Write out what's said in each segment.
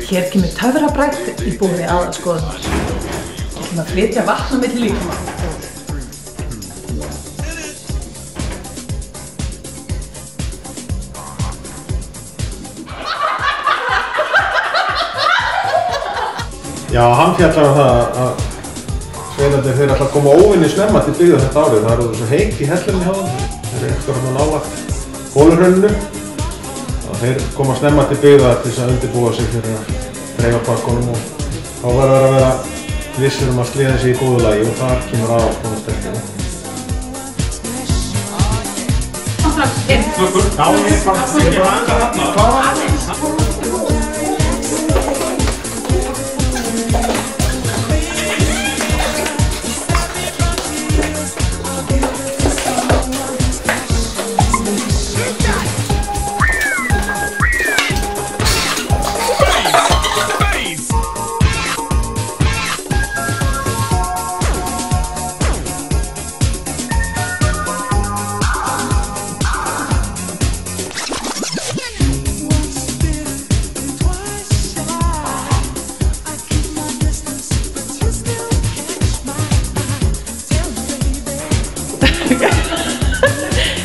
Hér kemur töfrabragð í boði aðalskoðunar. Við ætlum að flytja vatn á milli líkama. Já, hann fjallar það að sveinarnir þeir ætla að koma óvinni snemma til byggða þetta árið. Það eru svo heitt í hellunni hjá þeim. Þeir eru eftir að nálægt Holuhrauninu. Þeir koma snemma til byggða til þess að undirbúa sig fyrir að dreifa pakkunum og þá verður að vera vissir að sliða sig í góðu lagi og þar kemur aðalskoðun sterklega.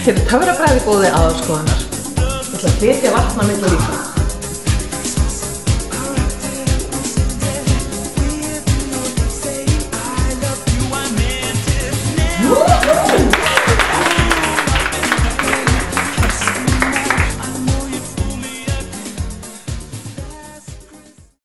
Hér er töfrabragð í boði aðalskoðunar. Við ætlum að flytja vatn á milli líkama.